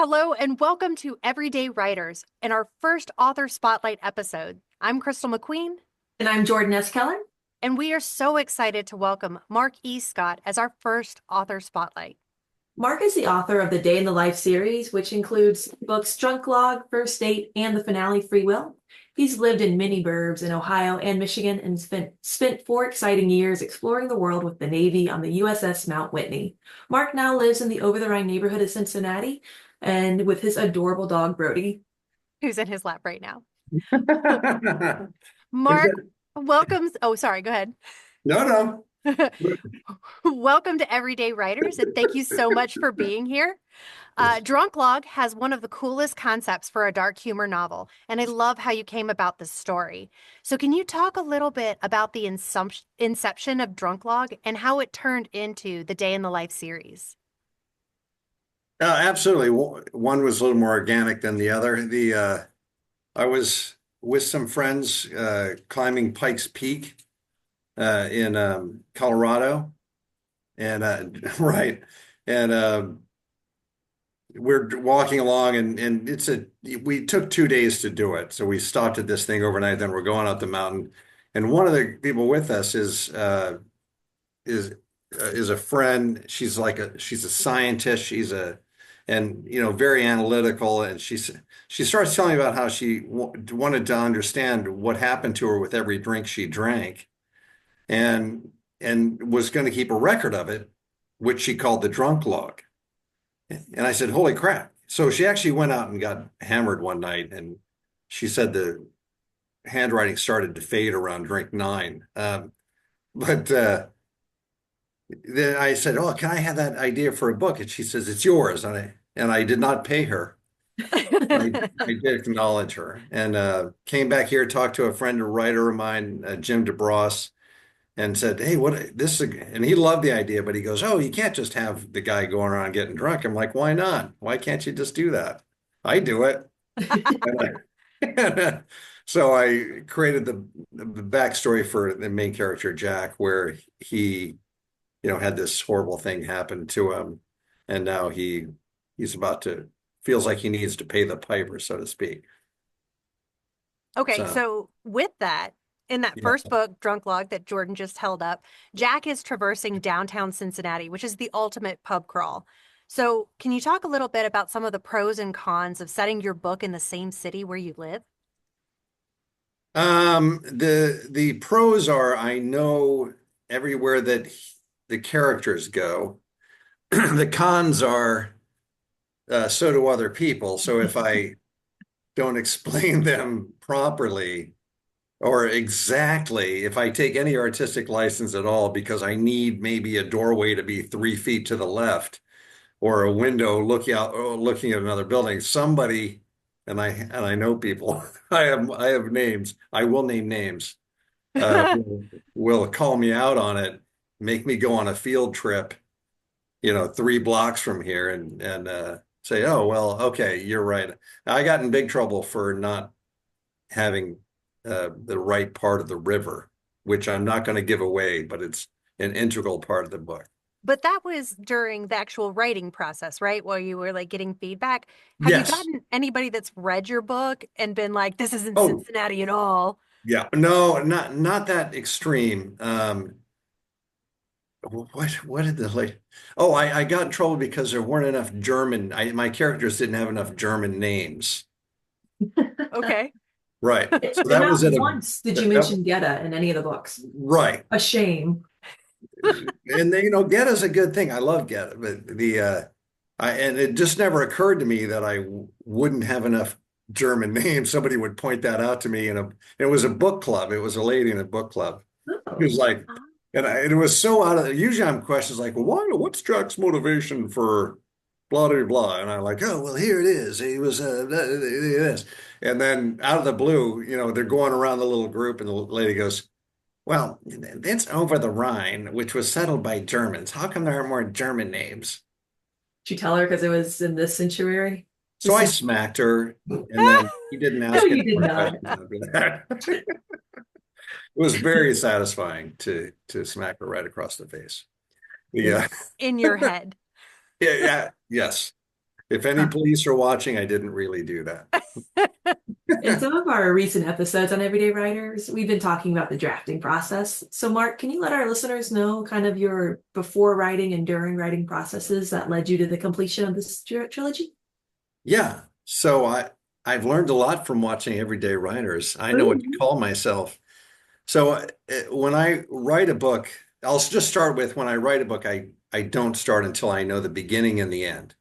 Hello and welcome to Everyday Writers and our first Author Spotlight episode. I'm Crystal McQueen, And I'm Jordan S. Keller. and we are so excited to welcome Mark E. Scott as our first Author Spotlight. Mark is the author of the Day in the Life series, which includes books Drunk Log, First Date, and the finale Free Will. He's lived in many burbs in Ohio and Michigan and spent 4 exciting years exploring the world with the Navy on the USS Mount Whitney. Mark now lives in the Over-the-Rhine neighborhood of Cincinnati and with his adorable dog, Brody. Who's in his lap right now. Is Mark it? welcomes, oh, sorry, go ahead. No, no. Welcome to Everyday Writers, and thank you so much for being here. Drunk Log has one of the coolest concepts for a dark humor novel, and I love how you came about this story. So can you talk a little bit about the inception of Drunk Log and how it turned into the Day in the Life series? Absolutely. One was a little more organic than the other. I was with some friends climbing Pikes Peak in Colorado, and right, and we're walking along, and we took 2 days to do it, so we stopped at this thing overnight. Then we're going up the mountain, and one of the people with us is is a friend. She's a scientist. Very analytical. And she starts telling me about how she wanted to understand what happened to her with every drink she drank, and was going to keep a record of it, which she called the drunk log. And I said, "Holy crap!" So she actually went out and got hammered one night, and she said the handwriting started to fade around drink 9. But then I said, "Oh, can I have that idea for a book?" And she says, "It's yours." And I did not pay her. I did acknowledge her, and came back here, talked to a friend, a writer of mine, Jim DeBross, and said, "Hey, what this?" And he loved the idea, but he goes, "Oh, you can't just have the guy going around getting drunk." I'm like, "Why not? Why can't you just do that?" I do it. So I created the backstory for the main character, Jack, where he had this horrible thing happen to him, and now he's about to feels like he needs to pay the piper, so to speak. Okay, So so with that, in that yeah. first book, Drunk Log, that Jordan just held up, Jack is traversing downtown Cincinnati, which is the ultimate pub crawl. So, can you talk a little bit about some of the pros and cons of setting your book in the same city where you live? The pros are I know everywhere that the characters go. The cons are so do other people. So if I don't explain them properly or exactly, if I take any artistic license at all because I need maybe a doorway to be 3 feet to the left or a window looking out or looking at another building, somebody, and I know people, I have names. I will name names. Will call me out on it, make me go on a field trip, 3 blocks from here, and say, "Oh, well, okay, you're right." I got in big trouble for not having the right part of the river, which I'm not going to give away, but it's an integral part of the book. But that was during the actual writing process, right? While you were like getting feedback. Have you Yes. gotten anybody that's read your book and been like, this isn't Oh, Cincinnati at all? yeah. No, not that extreme. What did the like? Oh, I got in trouble because there weren't enough German. My characters didn't have enough German names. Okay. Right. So And that was not at a once did you that, mention Geta in any of the books. right. A shame. And Geta's a good thing. I love Geta, but and it just never occurred to me that I wouldn't have enough German names. Somebody would point that out to me, it was a book club. It was a lady in a book club. He Oh. was like, and it was so out of, usually I'm questions like, well, what's Jack's motivation for blah, blah, blah. And I'm like, oh, well, here it is. He was, this. And then out of the blue, they're going around the little group and the lady goes, well, that's over the Rhine, which was settled by Germans. How come there aren't more German names? Did you tell her because it was in this century? So This I is smacked her, and then he didn't no, ask any you did more not. questions after that. It was very satisfying to smack her right across the face. Yeah. Yeah. In your head. Yeah, yeah, yes. If any police are watching, I didn't really do that. In some of our recent episodes on Everyday Writers, we've been talking about the drafting process. So, Mark, can you let our listeners know kind of your before writing and during writing processes that led you to the completion of this trilogy? Yeah. So I've learned a lot from watching Everyday Writers. I know what to Ooh. call myself. So when I write a book, I'll just start with when I write a book, I don't start until I know the beginning and the end.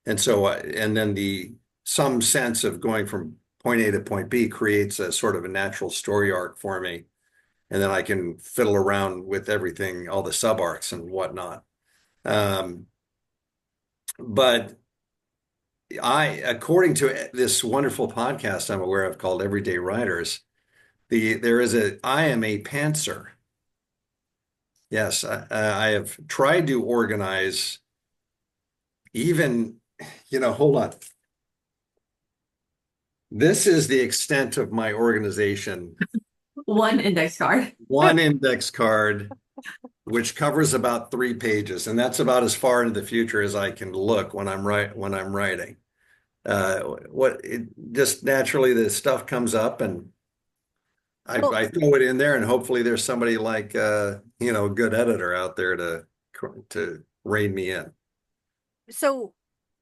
And so and then the some sense of going from point A to point B creates a sort of a natural story arc for me. And then I can fiddle around with everything, all the sub arcs and whatnot. Um, but according to this wonderful podcast I'm aware of called Everyday Writers, I am a pantser. Yes, I have tried to organize even, hold on. This is the extent of my organization. One index card. One index card, which covers about 3 pages, and that's about as far into the future as I can look when I'm writing. Just naturally the stuff comes up and Well, I throw it in there and hopefully there's somebody like a good editor out there to rein me in. so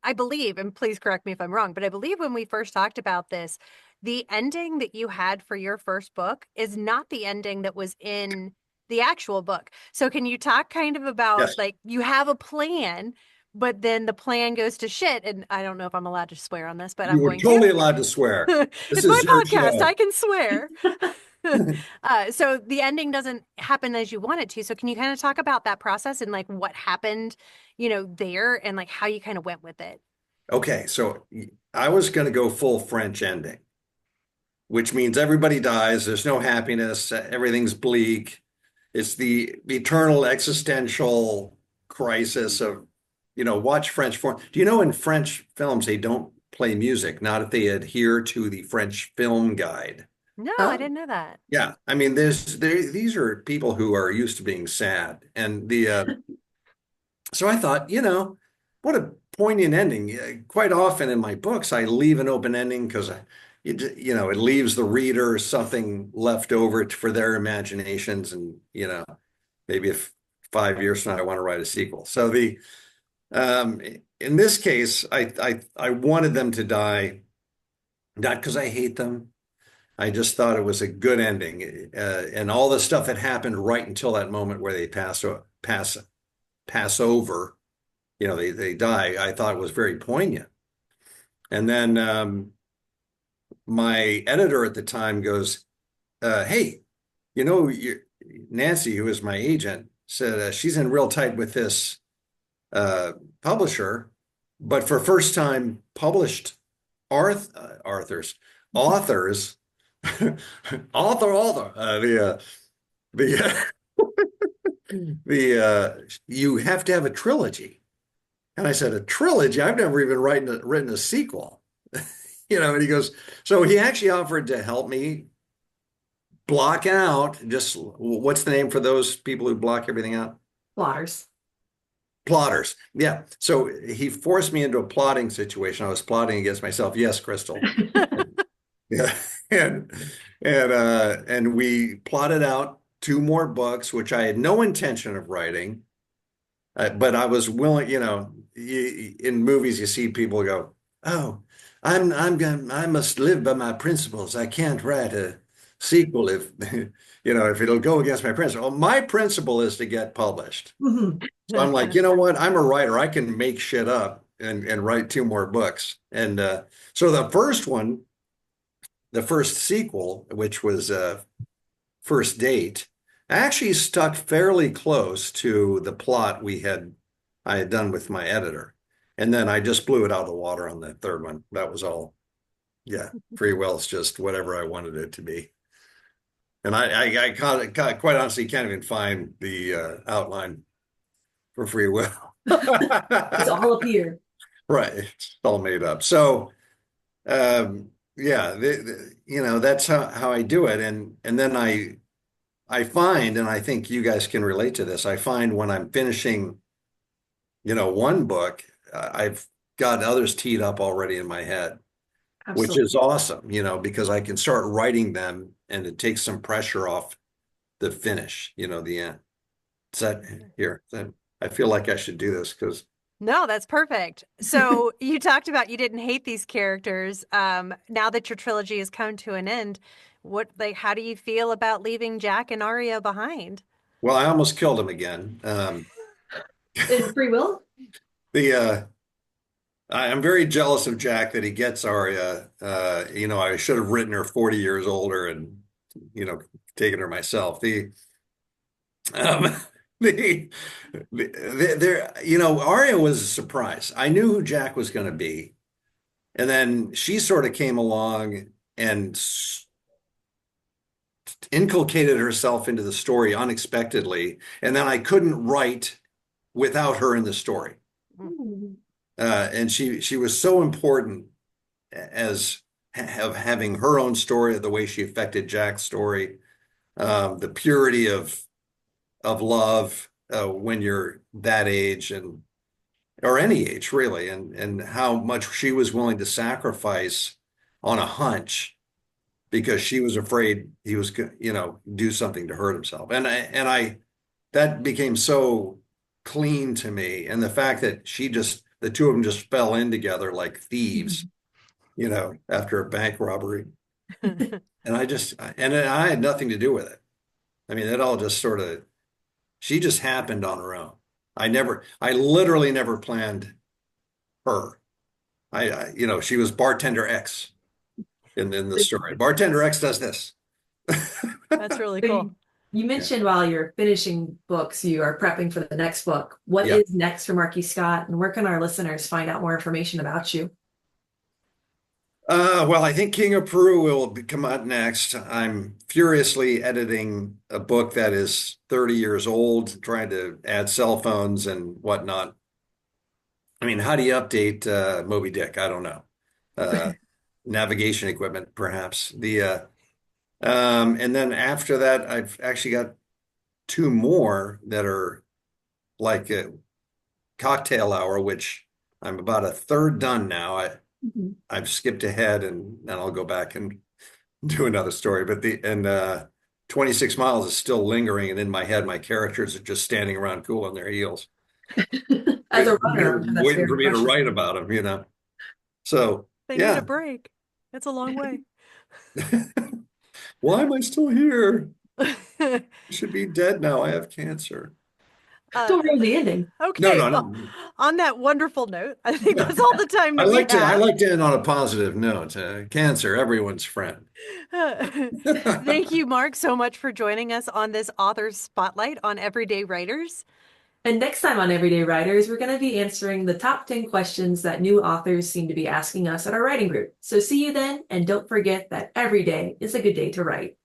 I believe, and please correct me if I'm wrong, but I believe when we first talked about this, the ending that you had for your first book is not the ending that was in the actual book. So can you talk kind of about Yes, like you have a plan, but then the plan goes to shit? And I don't know if I'm allowed to swear on this, but you I'm were going to. totally allowed to swear. This It's my is your podcast. I show. can swear. So the ending doesn't happen as you want it to. So can you kind of talk about that process and like what happened, there and like how you kind of went with it? Okay, so I was going to go full French ending, which means everybody dies. There's no happiness. Everything's bleak. It's the eternal existential crisis of, watch French form. Do you know in French films they don't play music, not if they adhere to the French film guide. No, I Oh, didn't know that. Yeah, I mean, these are people who are used to being sad, and so I thought, what a poignant ending. Quite often in my books, I leave an open ending because it leaves the reader something left over for their imaginations, and maybe if 5 years from now I want to write a sequel. So um, in this case, I wanted them to die, not because I hate them. I just thought it was a good ending, and all the stuff that happened right until that moment where they pass over, they die. I thought it was very poignant. And then my editor at the time goes, "Hey, Nancy, who is my agent, said she's in real tight with this uh, publisher, but for first time published authors, authors, author, the you have to have a trilogy." And I said, "A trilogy? I've never even written a sequel." And he goes, so he actually offered to help me block out just what's the name for those people who block everything out? plotters. Plotters. Yeah. So he forced me into a plotting situation. I was plotting against myself. Yes, Crystal. Yeah. And and we plotted out 2 more books, which I had no intention of writing. But I was willing, in movies, you see people go, "Oh, I must live by my principles. I can't write a sequel if, if it'll go against my principle." Well, my principle is to get published. Mhm. So I'm like, you know what? I'm a writer. I can make shit up and write 2 more books. And so the first one, the first sequel, which was First Date, actually stuck fairly close to the plot I had done with my editor. And then I just blew it out of the water on the third one. That was all. Yeah, free will is just whatever I wanted it to be. And quite honestly can't even find the outline for free will. It's all up here. Right, it's all made up. So yeah, that's how I do it. And then I find, and I think you guys can relate to this, I find when I'm finishing, one book, got others teed up already in my head, which Absolutely. is awesome, because I can start writing them and it takes some pressure off the finish, the end. Is that here? I feel like I should do this because, No, that's perfect. So you talked about you didn't hate these characters. Now that your trilogy has come to an end, how do you feel about leaving Jack and Arya behind? well, I almost killed him again. In Free Will? The I'm very jealous of Jack that he gets Arya. I should have written her 40 years older and, you know, taken her myself. Um, the, there, Arya was a surprise. I knew who Jack was going to be. And then she sort of came along and inculcated herself into the story unexpectedly. And then I couldn't write without her in the story. Hmm. And she was so important as of having her own story, the way she affected Jack's story, the purity of love when you're that age and or any age really, and how much she was willing to sacrifice on a hunch because she was afraid he was do something to hurt himself. And I that became so clean to me, and the fact that the two of them just fell in together like thieves, after a bank robbery. And I had nothing to do with it. I mean, it all just sort of, she just happened on her own. I literally never planned her. She was bartender X in the story. Bartender X does this. That's really So cool. you Yeah. mentioned while you're finishing books, you are prepping for the next book. What Yeah. is next for Marquis Scott, and where can our listeners find out more information about you? Well, I think King of Peru come out next. I'm furiously editing a book that is 30 years old, trying to add cell phones and whatnot. I mean, how do you update Moby Dick? I don't know. Uh, Navigation equipment, perhaps. And then after that, I've actually got two more that are like a cocktail hour, which I'm about a third done now. Mhm. I've skipped ahead and then I'll go back and do another story. But 26 miles is still lingering, and in my head, my characters are just standing around cooling their heels, As a runner, I'm sure that's waiting very for me to refreshing. write about them. So They need a yeah. break. It's a long way. Why am I still here? I should be dead now. I have cancer. Uh, Don't ruin the ending. No, okay, no, well, no. on that wonderful note, I think Yeah. that's all the time I that we like to I have. like to end on a positive note. Cancer, everyone's friend. Thank you, Mark, so much for joining us on this author's spotlight on Everyday Writers. And next time on Everyday Writers, we're going to be answering the top 10 questions that new authors seem to be asking us at our writing group. So see you then, and don't forget that every day is a good day to write.